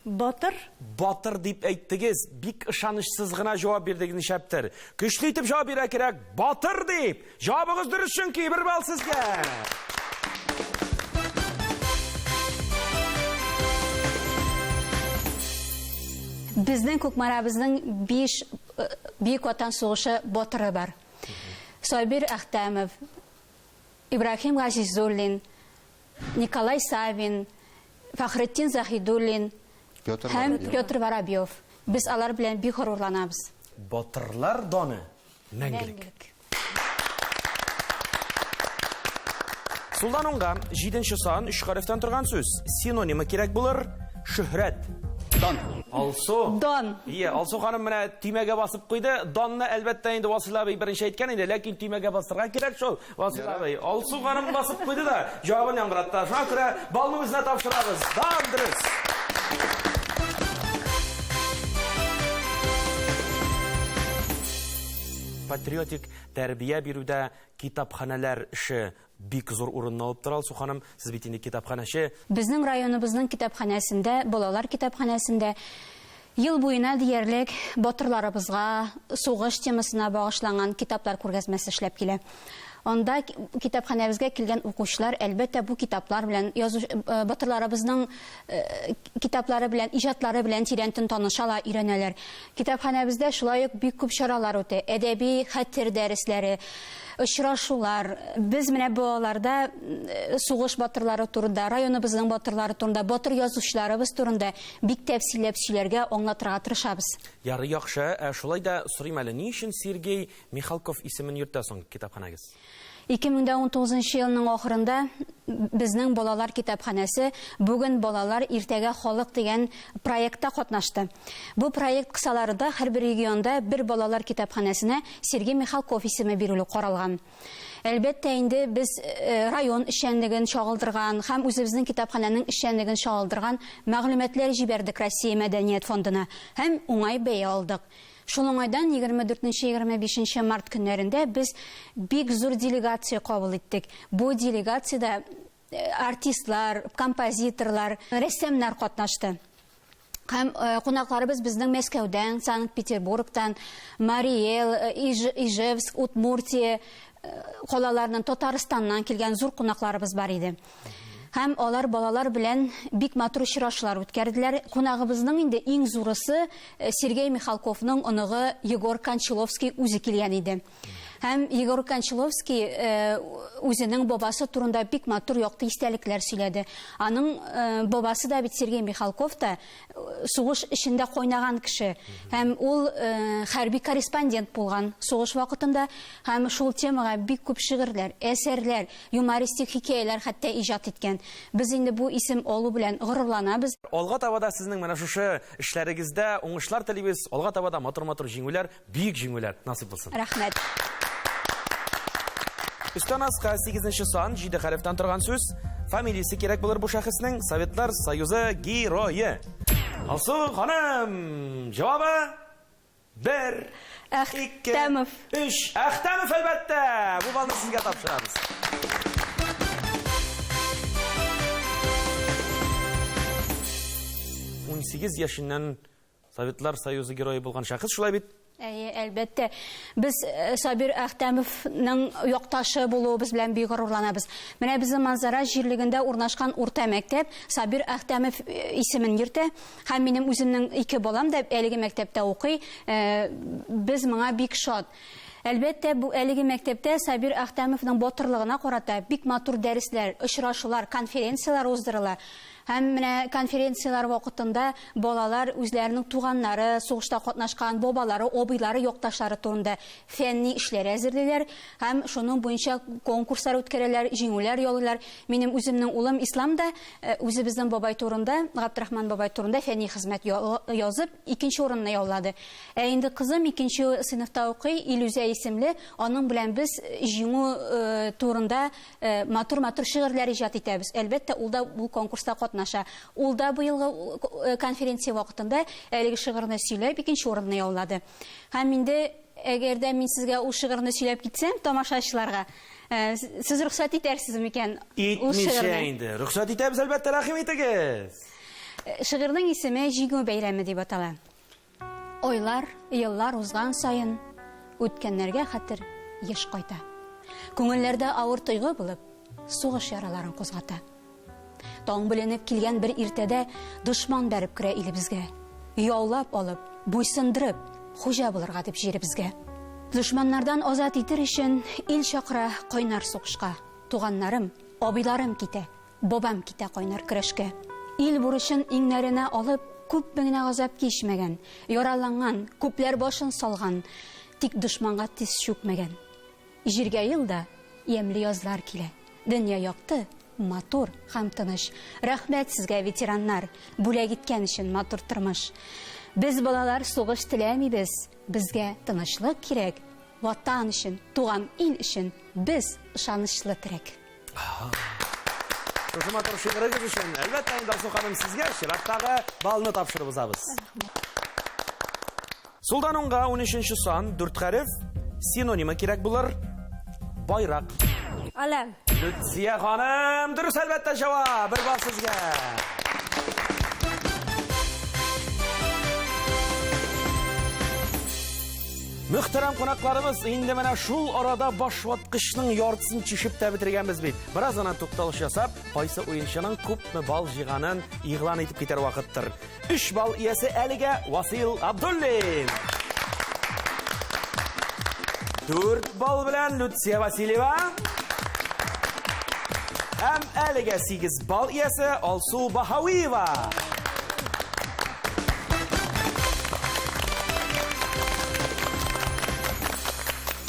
Speaker 4: Батыр.
Speaker 1: Батыр деп әйттігіз, бик ышанышсыз ғына жауап бердігін шәптір. Күшлі етіп жауап бере керек, батыр деп. Жауабыңыз дұрыс чүнки, бір бал сізге.
Speaker 2: Біздің Көкмарабыздың 5 бейік ватан соғышы батыры бар. Сойбир Ахтамов, Ибрахим Газизуллин, Николай Савин, Фахреттин Захидуллин һәм Петр Воробьев. Біз алар білән бик ғорурланабыз.
Speaker 1: Батырлар доны мәңгілік. Сулдан оңға 7-ші сан 3 қарифтан тұрған сөз. Синонимі керек болыр, шүхрет.
Speaker 3: Дан.
Speaker 1: Алсу.
Speaker 2: Дон.
Speaker 1: Алсу ханым міне түймеге басып қойды. Донны әлбәттә енді Васил абай бірінші айтқан енді, ләкин түймеге бастырға керек шол. Васил абай, Алсу ханым басып қойды да, жауабын яңғыратта. Шуңа күрә балны өзіне тапшырабыз. Дан дұрыс. Патриотик тәрбия беруді китапханалар іші бик зор урынны алып тұр. Алсу ханым, сіз бетінде китапханашы.
Speaker 2: Біздің районыбыздың китапханасында, балалар китапханасында ел бойына диярлек батырларыбызға соғыш темасына бағышланған китаплар күргәзмәсе эшләп килә. Онда китапханабызга килгән укучылар әлбәттә бу китаплар белән, батырларыбызның китаплары белән, иҗатлары белән тирәнтен танышалар, өйрәнәләр. Китапханабызда шулай ук бик күп чаралар үтә. Әдәби хәтер дәресләре, очрашулар. Без менә балаларда сугыш батырлары турында, районыбызның батырлары турында, батыр язучыларыбыз турында бик тәфсилләп сөйләргә, аңлатырга тырышабыз.
Speaker 1: Ярый, яхшы. Шулай да сорыйм әле, ни өчен Сергей Михалков исемен йөртә соң китапханагыз?
Speaker 2: 2019 елның ахырында безнең балалар китапханәсе бүген балалар иртәгә халык дигән проектта катнашты. Бу проект кысаларында һәрбер регионда бер балалар китапханәсенә Сергей Михалков исеме бирелү каралган. Әлбәттә инде без район эшчәнлеген чагылдырган һәм үзебезнең китапханәнең эшчәнлеген чагылдырган мәгълүматлар җибәрдек Россия мәдәният фондына һәм уңай бәя алдык. Шул уңайдан 24-25 март көннәрендә без бик зур делегация кабул иттек. Бу делегациядә артистлар, композиторлар, рәссамнар катнашты. Һәм кунакларыбыз безнең Мәскәүдән, Санкт-Петербургтан, Мариэл, Ижевск, Удмуртия калаларынан, Татарстаннан килгән зур кунакларыбыз бар иде. Һәм алар балалар белән бик матур очрашулар үткәрделәр. Кунагыбызның инде иң зурысы Сергей Михалковның оныгы Егор Кончаловский үзе килгән иде. Һәм Егор Кончаловский үзенең бабасы турында бик матур якты истәлекләр сөйләде. Аның бабасы да бит Сергей Михалков та сугыш эчендә кайнаган кеше. Һәм ул хәрби корреспондент булган сугыш вакытында һәм шул темага бик күп шигырьләр, әсәрләр, юмористик хикәяләр хәтта иҗат иткән. Без инде бу исем алу белән горурланабыз.
Speaker 1: Алга табада сезнең менә шушы эшләрегездә уңышлар телибез. Алга табада матур-матур җиңүләр, бик җиңүләр насыйп булсын.
Speaker 2: Рәхмәт.
Speaker 1: Үстән аска 8-нче сан 7 хәрефтән торган сүз. Фамилиясе кирәк булыр бу шәхеснең Советлар Союзы герое. Алсу ханым, җавабы 1
Speaker 2: Әхтәмов.
Speaker 1: 3. Әхтәмов әлбәттә. Бу балны сезгә тапшырабыз. Он 18 яшеннән Советлар Союзы герое булган шәхес шулай бит.
Speaker 2: Әлбәттә, без Сабир Әхтәмовның якташы булуыбыз белән бик горурланабыз. Менә безнең Манзара җирлегендә урнашкан урта мәктәп Сабир Әхтәмов исемен йөртә. Һәм минем үземнең 2 балам да әлеге мәктәптә укый. Без моңа бик шат. Әлбәттә, бу әлеге мәктәптә Сабир Әхтәмовның батырлыгына карата бик матур дәресләр, очрашулар, конференциялар уздырыла. Һәм менә конференциялар вакытында балалар үзләренең туганнары, сугышта катнашкан бабалары, абыйлары, якташлары турында фәнни эшләр әзерлиләр һәм шуның буенча конкурслар үткәрәләр, җиңүләр яулыйлар. Минем үземнең улым Ислам да үзебезнең бабай турында, Габдрахман бабай турында фәнни хезмәт язып, 2нче урынны яулады. Инде кызым 2нче сыйныфта укый, Илүзә исемле, аның белән без җиңү турында матур-матур шигырьләр иҗат итәбез. Әлбәттә, ул да бу конкурста катнаша. Ул да быелгы конференция вакытында әлеге шигырьне сөйләп 2нче урынны яулады. Һәм инде әгәр дә мин сезгә ул шигырьне сөйләп китсәм, тамашачыларга, сез рөхсәт итәрсез микән?
Speaker 1: Итмичә инде. Рөхсәт итәбез әлбәттә, рәхим итегез.
Speaker 2: Шигырьнең исеме Җиңү бәйрәме дип атала. Ойлар, еллар узган сайын үткәннәргә хәтер еш кайта. Күңелләрдә авыр тойгы булып, сугыш яраларын кузгата. Таң беленеп килгән бер иртәдә дошман бәреп керә илебезгә. Яулап алып, буйсындырып, хуҗа булырга дип җиребезгә. Дошманнардан азат итер өчен ил чакыра кайнар сугышка. Туганнарым, абыйларым китә, бабам китә кайнар көрәшкә. Ил бурычын иңнәренә алып, күп генә газап кичмәгән, яраланган, күпләр башын салган, тик дошманга тиз чүкмәгән. Җиргә елда ямьле язлар килә. Дөнья якты, матур һәм тыныч. Рәхмәт сезгә, ветераннар, бүләк иткән өчен матур тормыш. Без балалар сугыш теләмибез, безгә тынычлык кирәк. Ватан өчен, туган ил өчен без ышанычлы терәк.
Speaker 1: Шушы матур шигырегез өчен әлбәттә инде Алсу ханым сезгә чираттагы балны тапшырып узабыз. Сулдан уңга 13нче сан 4 хәреф синонимы кирәк булыр. Байрак.
Speaker 4: Алам.
Speaker 1: Лүтсия ханым, дөрес әлбәттә җавап. 1 бал сезгә. Мөхтәрәм кунакларыбыз, инде менә шул арада башваткычның яртысын чишеп тә бетергәнбез бит. Бераз гына тукталыш ясап, кайсы уенчының күпме бал җыйганын игълан итеп китәр вакыттыр. 3 бал иясе әлегә Васил Абдуллин. 4 бал белән Лүтсия Васильева. Һәм әлегә 8 бал иясе Алсу Баһавиева.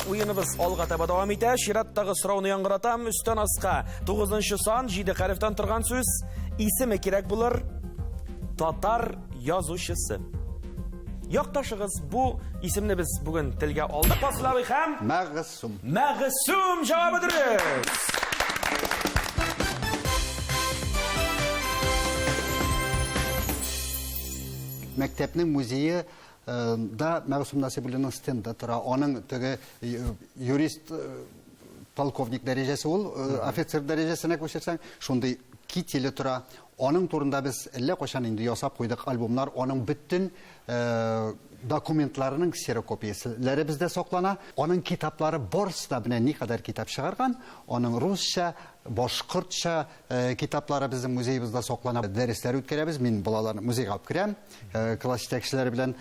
Speaker 1: уйыныбыз алга таба дәвам итә. Чираттагы сорауны яңгыратам. Үстән аска 9-нчы сан 7 хәрефтән торган сүз. Исеме кирәк булыр. Татар язучысы. Якташыгыз бу исемне без бүген телгә алдык. Басылабый һәм
Speaker 3: Мәгъсум.
Speaker 1: Мәгъсум җавабы дөрес.
Speaker 3: Мәктәпнең музее да Мәгъсум Насибуллинның стенды тора. Аның теге юрист полковник дәрәҗәсе ул, офицер дәрәҗәсенә күчерсәң, шундый кителе тора. Аның турында без әллә кайчан инде ясап куйдык альбомнар, аның бөтен документларының ксерокопияселәре бездә саклана. Аның китаплары барысы да белән никадәр китап чыгарган. Аның русча, башкортча китаплары безнең музеебызда саклана. Дәресләр үткәрәбез. Мин балаларны музейга алып керәм. Класс җитәкчеләре белән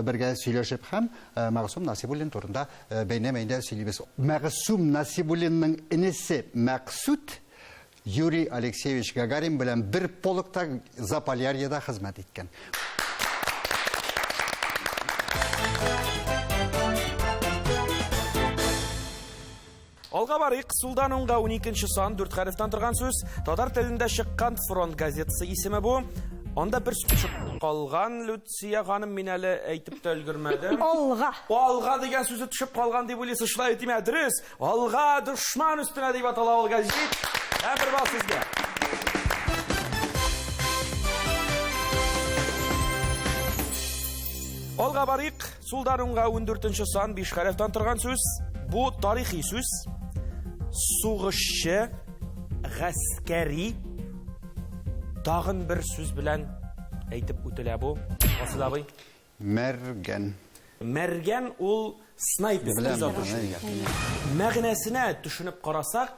Speaker 3: бергә сөйләшеп һәм Мәгъсум Насибуллин турында бәйнә-бәйнә сөйлибез. Мәгъсум Насибуллинның инесе Мәксүт Юрий Алексеевич Гагарин белән бер полкта Заполярьеда хезмәт иткән.
Speaker 1: Алга барыйк. Сулдан уңга 12-нче сан 4 хәрефтән торган сүз. Татар телендә чыккан фронт газетасы исеме бу. Анда бер сүз калган. Люция ханым, мин әле әйтеп тә өлгермәдем.
Speaker 4: Алга.
Speaker 1: Алга дигән сүзе төшеп калган дип уйлыйсыз, шулай әйтимә, дөрес. Алга дошман өстенә дип атала ул газет. Бер бал сезгә. Алга барыйк. Сулдан уңга 14-нче сан 5 хәрефтән торган сүз. Бу тарихи сүз. Сугышчы, гаскәри. Тагын бер сүз белән әйтеп үтелә бу. Асылабый.
Speaker 3: Мәргән.
Speaker 1: Мәргән ул снайпер. Мәгънәсенә төшенеп карасак,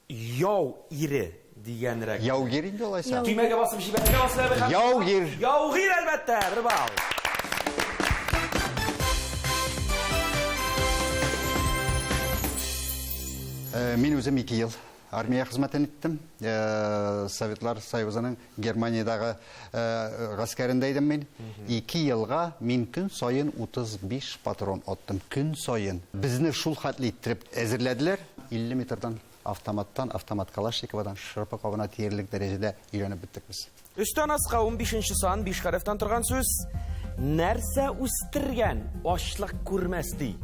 Speaker 1: яу ире дигәнрәк.
Speaker 3: Яугир инде алайса.
Speaker 1: Төймәгә басып җибәргә Асылабый.
Speaker 3: Яугир.
Speaker 1: Яугир әлбәттә, бер бал.
Speaker 3: Мин үзем 2 ел армия хезмәтен иттем. Советлар Союзының Германиядагы гаскәрендә идем мин. 2 елга мин көн сайын 35 патрон аттым. Көн сайын. Безне шул хәтле иттереп әзерләделәр. 50 метрдан автомат Калашниковадан шырпы кабына тиярлек дәрәҗәдә өйрәнеп биттек без.
Speaker 1: Үстән аска 15-нче сан 5 хәрефтән торган сүз. Нәрсә үстергән ачлык күрмәс ди.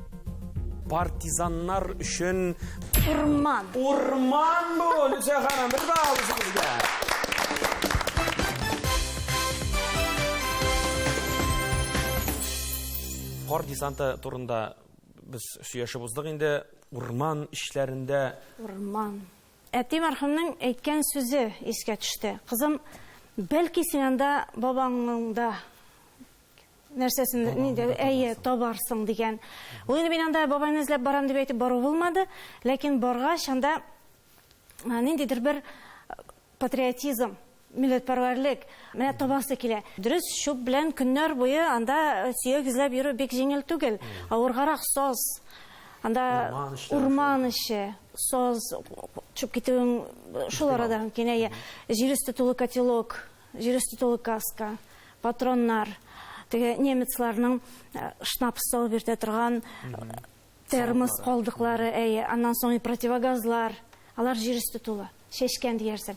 Speaker 1: Партизаннар өчен
Speaker 4: Урман.
Speaker 1: Урман бу, Люция ханым, бер бал сезгә. Кар десанты турында без сөйләшеп уздык инде. Урман эшләрендә
Speaker 4: Урман. Әти мәрхүмнең әйткән сүзе искә төште. Кызым, бәлки син анда бабаңның да нәрсәсен әйе табарсың дигән. Ул инде мин анда бабамны эзләп барам дип әйтеп бару булмады, ләкин баргач анда ниндидер бер патриотизм, милләтпәрвәрлек менә табасы килә. Дөрес, шуп белән көннәр буе анда сөяк эзләп йөрү бик җиңел түгел. Авыргарак соз, анда урман эше, соз чуп китүең шул арадан кинәя. Җир өсте тулы котелок, җир өсте тулы каска, патроннар. Теге немецларның шнапс салып биртә торган термос калдыклары, аннан соң противогазлар, алар җир өсте тулы, шешкән диярсең.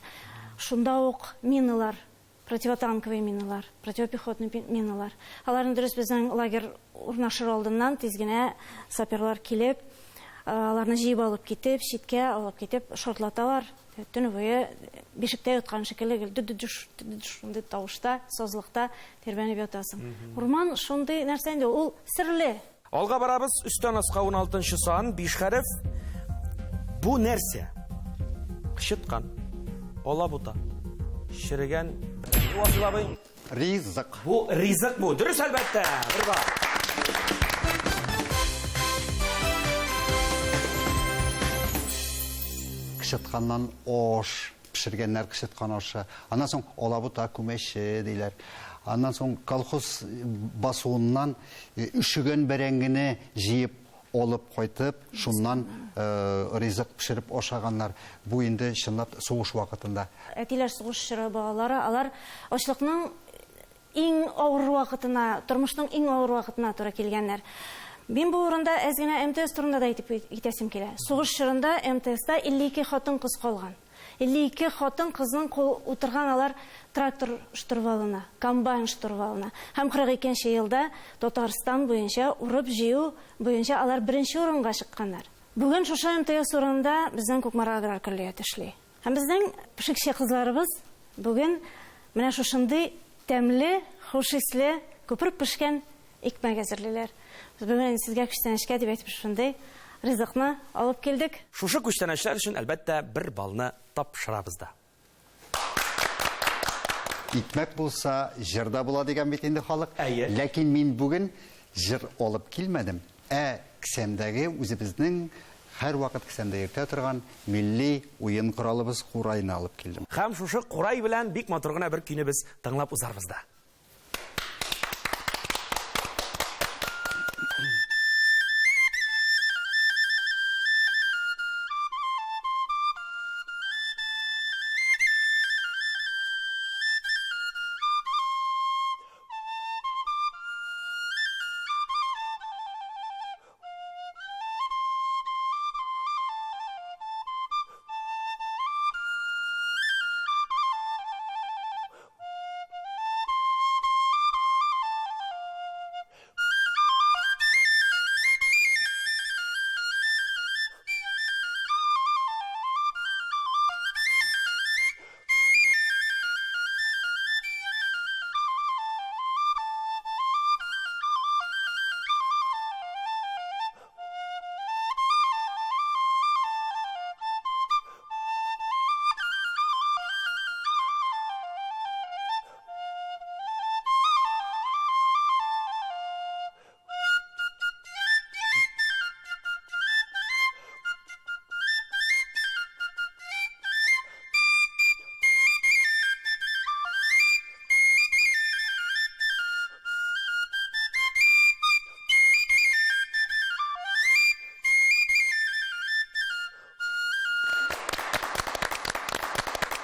Speaker 4: Шунда ук миналар, противотанковый миналар, противопехотный миналар. Аларны дөрес безнең лагерь урнашыр алдыннан тиз генә саперлар килеп, аларны җыеп алып китеп, читкә алып китеп шортлаталар. Төн буе бишектә яткан шикелле дүдүш шундый тавышта, созлыкта тербәнеп ятасың. Урман шундый нәрсә инде, ул серле.
Speaker 1: Алга барабыз. Үстән аска 16-нчы сан 5 хәреф. Бу нәрсә? Кычыткан, алабута, ширегән. Асылабый.
Speaker 3: Ризык.
Speaker 1: Бу ризык бу. Дөрес әлбәттә. Бер бал.
Speaker 3: Кычытканнан ош, пешергәннәр кычыткан ашы. Аннан соң алабута күмәче диләр. Аннан соң колхоз басуыннан үшүгән бәрәңгене җыеп алып кайтып, шуннан ризык пешереп ашаганнар. Бу инде чынлап сугыш вакытында.
Speaker 4: Әтиләр сугыш чоры балалары, алар ачлыкның иң авыр вакытына, тормышның иң авыр вакытына туры килгәннәр. Мин бу урында әз генә МТС турында да әйтеп китәсем килә. Сугыш чорында МТСта 52 хатын-кыз калган. 52 хатын-кызның утырган алар трактор штурвалына, комбайн штурвалына. Һәм 42нче елда Татарстан буенча урып җыю буенча алар беренче урынга чыкканнар. Бүген шушы МТС урында безнең Күкмара аграр коллегия эшли. Һәм безнең пешекче кызларыбыз бүген менә шушындый тәмле, хуш исле, күпер пешкән икмәк әзерлиләр. Biz бүгін sizге күчтәнешкә дип әйтеп шундый ризыкны алып келдек.
Speaker 1: Шушы күчтәнешләр өчен әлбәттә бер балны тапшырабыз да.
Speaker 3: Икмәк булса, җырда була дигән бит инде халык.
Speaker 1: Әйе.
Speaker 3: Ләкин мин бүген җыр алып килмәдем. Кесәмдәге үзебезнең һәр вакыт кесәмдә йөртә торган милли уен коралыбыз курайны алып килдем.
Speaker 1: Һәм шушы курай белән бик матур гына бер көйне без тыңлап узарбыз да.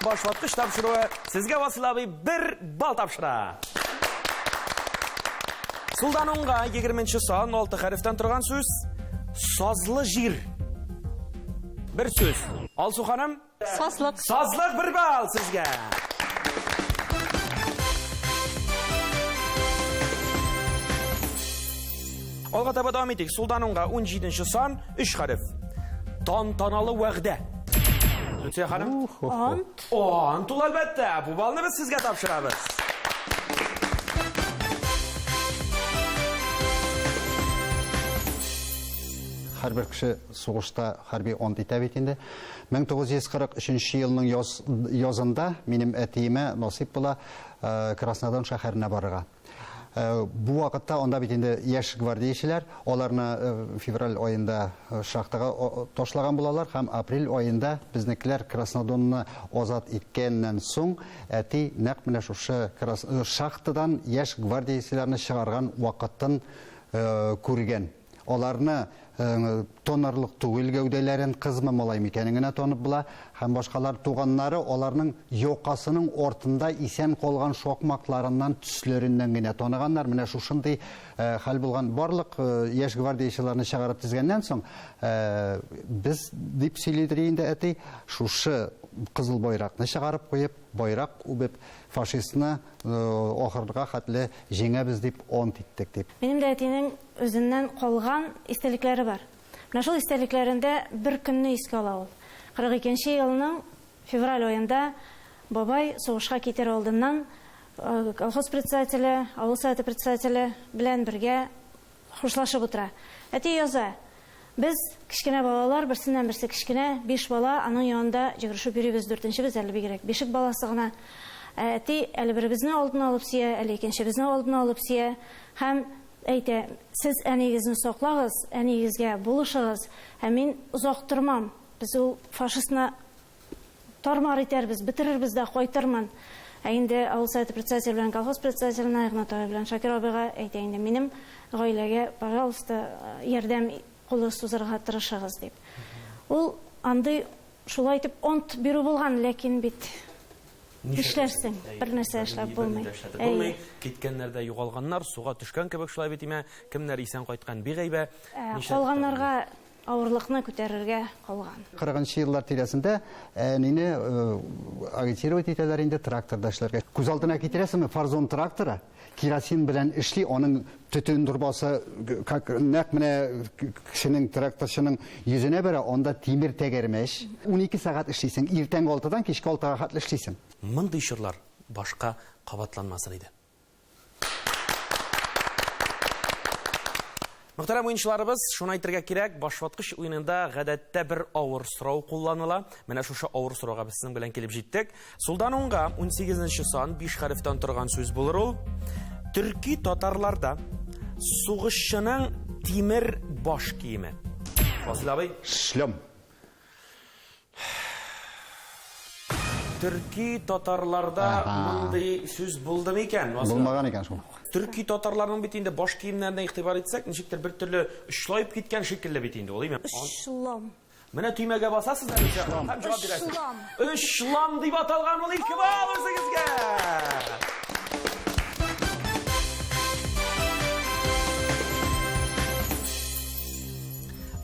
Speaker 1: Başvatkış tapşırığı sizge Vasıl abi bir bal tapşıra. Сулдан онға 20-ші сан 6 хәрефтен тұрған сөз сазлы жир. Бір сөз. Алсу ханым?
Speaker 2: Сазлык.
Speaker 1: Сазлык бір бал сізге. Олға таба давам етейік. Сулдан онға 17-ші сан 3 хәреф. Тантаналы вәғде. Нүтсе ханым?
Speaker 4: Ант.
Speaker 1: Ант ул әлбәттә. Бу балны біз сізге тапшырабыз.
Speaker 3: Һәрбер кеше сугышта хәрби ант итә бит инде. 1943 елның язында минем әтиемә насип була Краснодар шәһәренә барырга. Бу вакытта анда бит инде яшь гвардиячеләр, аларны февраль айында шахтага ташлаган булалар һәм апрель айында безнекеләр Краснодарны азат иткәннән соң әти нәкъ менә шушы шахтадан яшь гвардиячеләрне чыгарган вакытын күргән. Аларны тонарлык түгел гәүдәләрен кызмы малай микәнен генә танып була һәм башкалар туганнары аларның якасының ортында исән калган шокмакларыннан төсләреннән генә таныганнар. Менә шушындый хәл булган барлык яшь гвардиячеләрне чыгарып тизгәннән соң без дип сөйлидер инде әти шушы кызыл байракны чыгарып куеп байрак үбеп фашистны ахырга хәтле җиңәбез дип ант иттек дип.
Speaker 4: Минем дә әтинең үзеннән калган истәлекләре бар. Менә шул истәлекләрендә бер көнне искә ала ул. 42нче елның февраль аенда бабай сугышка китер алдыннан колхоз председателе, авыл советы председателе белән бергә хушлашып утыра. Әти яза: "Без кичкенә балалар, берсеннән берсе кичкенә, 5 бала, аның янында җигрешеп йөрибез, 4нчебез әле бигрәк, бишек баласы гына. Әти әле беребезне алдына алып сия, әле икенчебезне алдына алып сия һәм әйтә: "Сез әнигезне саклагыз, әнигезгә булышыгыз, һәм мин узак тормам. Без ул фашистны тормар итәрбез, битерербез дә кайтырмын." Инде авыл советы председателе белән колхоз председателенә Игнатай белән Шакир абыйга әйтә инде: "Минем гаиләгә, пожалуйста, ярдәм кулы сузырга тырышыгыз" дип. Ул андый шулай итеп ант бирү булган, ләкин бит Эшләрсең, бер нәрсә эшләп булмый.
Speaker 1: Булмый. Киткәннәрдә югалганнар, суга төшкән кебек шулай бит име, кемнәр исән кайткан бигайбә.
Speaker 4: Калганнарга авырлыкны күтәрергә калган.
Speaker 3: 40-нчы еллар тирәсендә әнине агитировать итәләр инде тракторда эшләргә. Күз алдына китерәсеңме фарзон трактора? Керосин белән эшли, аның төтен дорбасы как нәкъ менә кешенең тракторчының йөзенә бәрә, анда тимер тәгәрмәч. 12 сәгать эшлисең, иртәнге 6-дан кичке 6-га хәтле эшлисең.
Speaker 1: Мондый чорлар башка кабатланмасын иде. Мөхтәрәм уенчыларыбыз, шуны әйтергә кирәк, башваткыч уенында гадәттә бер авыр сорау кулланыла. Менә шушы авыр сорауга без сезнең белән килеп җиттек. Сулдан уңга 18нче сан 5 хәрефтән торган сүз булыр ул. Төрки татарларда сугышчының тимер баш киеме. Фазил абый,
Speaker 3: Шлем.
Speaker 1: Төрки татарларда мондый сүз булдымы икән?
Speaker 3: Булмаган икән шул.
Speaker 1: Төрки татарларның бит инде баш киемнәренә игътибар итсәк, ничектер бер төрле очлайып киткән шикелле бит инде, улаймы?
Speaker 4: Шлам.
Speaker 1: Менә төймәгә басасыздар ич. Һәм җавап бирәсез. Шлам дип аталган ул 2 бал үзегезгә.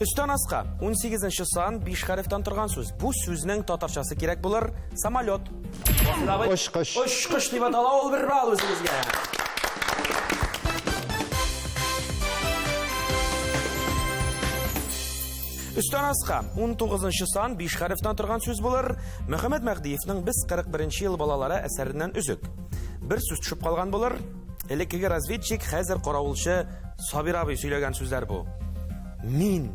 Speaker 1: Үстән аска 18нче сан 5 хәрефтән торган сүз. Бу сүзнең татарчасы кирәк булыр. Самолет.
Speaker 3: Очкыч.
Speaker 1: Очкыч дип атала ул 1 бал үзегезгә. Үстән аска 19нчы сан 5 хәрефтән торган сүз булыр. Мөхәммәд Мәхдиевнең без 41нче ел балалары әсәреннән үзек. Бер сүз төшеп калган булыр. Элеккеге разведчик, хәзер каравылчы Сабир абый сөйләгән сүзләр бу. Мин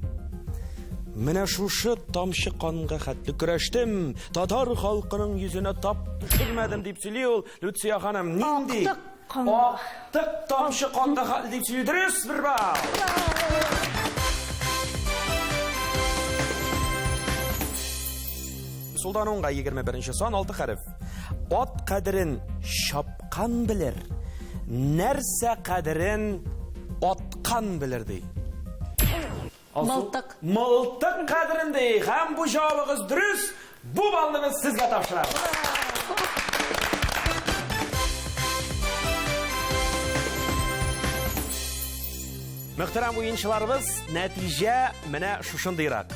Speaker 1: менә шушы тамчы канга хәтле көрәштем, татар халкының йөзенә тап төшермәдем дип сөйли ул Люция ханым. Нинди? Актык тамчы канга хәтле дип сөйли. Дөрес, 1 бал. Сулдан уңга 21нче сан 6 хәреф. Ат кадерен шапкан белер. Нәрсә кадерен аткан белер ди.
Speaker 2: Мылтык.
Speaker 1: Мылтык кадерен ди. Һәм бу җавабыгыз дөрес. Бу балны без сезгә тапшырабыз. Мөхтәрәм уенчыларыбыз, нәтиҗә менә шушындыйрак.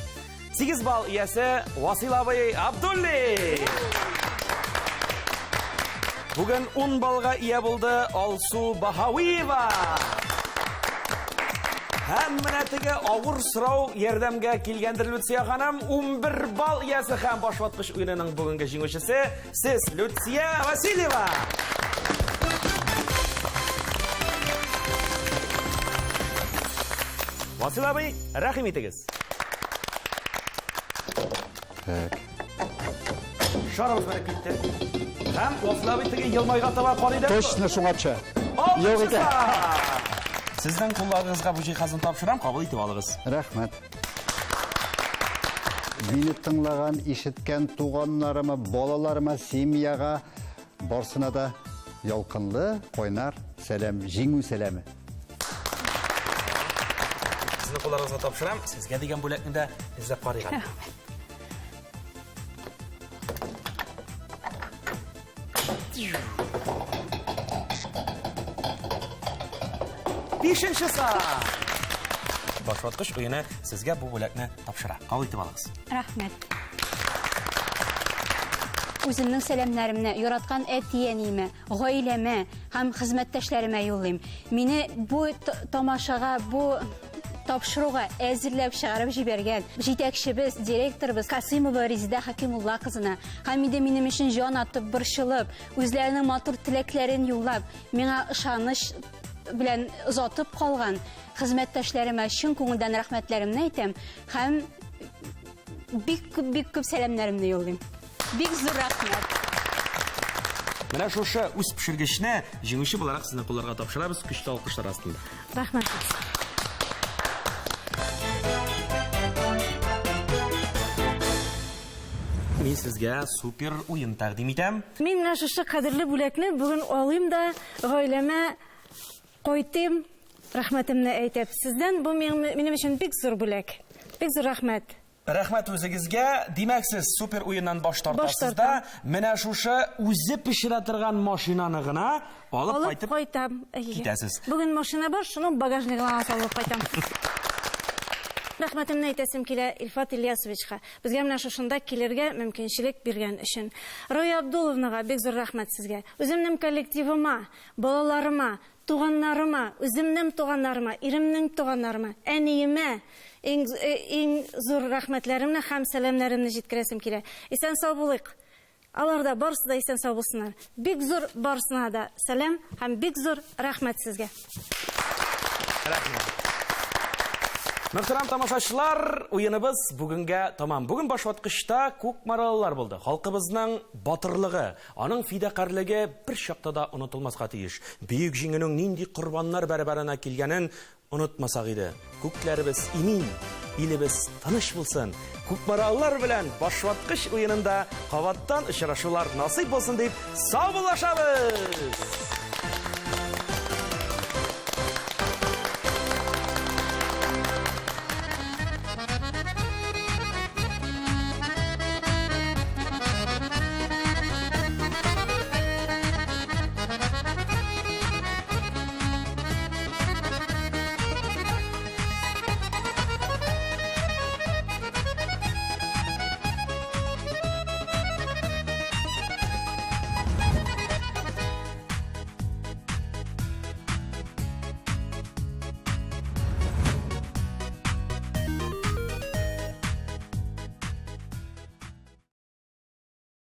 Speaker 1: 8 бал иясе Васил абый Абдулли. Бүген 10 балга ия булды Алсу Баһавиева. Һәм менә теге авыр сорау ярдәмгә килгәндер Люция ханым. 11 бал иясе һәм башваткыч уенының бүгенге җиңүчесе сез, Люция Васильева. Васил абый, рәхим итегез. Шарабыз бәреп китте. Һәм Васил абый теге елмайга таба карый да.
Speaker 3: Точно шуңача.
Speaker 1: Юк икән. Сезнең кулларыгызга бу җиһазны тапшырам, кабул итеп алыгыз.
Speaker 3: Рәхмәт. Мине тыңлаган, ишеткән туганнарыма, балаларыма, семьяга барсына да ялкынлы, кайнар сәлам, җиңү сәламе.
Speaker 1: Сезнең кулларыгызга тапшырам, сезгә дигән бүләкне дә эзләп карыйгам. Бишенче сан. Башваткыч уены сезгә бу бүләкне тапшыра. Кабул итеп алыгыз.
Speaker 2: Рәхмәт. Үземнең сәламнәремне яраткан әтиәниемә, гаиләмә һәм хезмәттәшләремә юллыйм. Мине бу тамашага, бу тапшыруга әзерләп чыгарып җибәргән җитәкчебез, директорыбыз Касымова Резида Хакимулла кызына һәм минем өчен җан атып, борчылып, үзләренең матур теләкләрен юллап, миңа ышаныч белән озатып калган хезмәттәшләремә чын күңелдән рәхмәтләремне әйтәм һәм бик күп сәламнәремне юллыйм. Бик зур рәхмәт.
Speaker 1: Менә шушы үз пешергечне җиңүче буларак сезнең кулларга тапшырабыз, көчле алкышлар астында.
Speaker 4: Рәхмәт.
Speaker 1: Мин сезгә супер уен тәкъдим итәм.
Speaker 4: Мин менә шушы кадерле бүләкне бүген алыйм да гаиләмә кайтым, рәхмәтемне әйтеп. Сездән бу минем өчен бик зур бүләк. Бик зур рәхмәт.
Speaker 1: Рәхмәт үзегезгә. Димәк, сез супер уеннан баш тартасыз да, менә шушы үзе пешерә торган машинаны гына алып кайтып
Speaker 4: кайтам.
Speaker 1: китәсез.
Speaker 4: Бүген машина бар, шуның багажнигына салып кайтам. Рәхмәтемне әйтәсем килә Илфат Ильясовичка. Безгә менә шушында килергә мөмкинчелек биргән өчен. Роя Абдуловнага бик зур рәхмәт сезгә. Үземнең коллективыма, балаларыма, туганнарыма, үземнең туганнарыма, иремнең туганнарыма, әниемә иң зур рәхмәтләремне һәм сәламнәремне җиткерәсем килә. Исән сау булыйк. Аларда барысы да исән сау булсыннар. Бик зур барысына да сәлам һәм бик зур рәхмәт сезгә.
Speaker 1: Рәхмәт. Мөхтәрәм тамашачылар, уеныбыз бүгенгә тамам. Бүген башваткычта күп мараллар булды. Халкыбызның батырлыгы, аның фидакарлыгы бер чакта да онытылмаска тиеш. Бөек җиңүнең нинди корбаннар бәрабәренә килгәнен онытмасак иде. Күкләребез имин, илебез тыныч булсын. Күп мараллар белән башваткыч уенында кабаттан очрашулар насыйп булсын дип саубуллашабыз.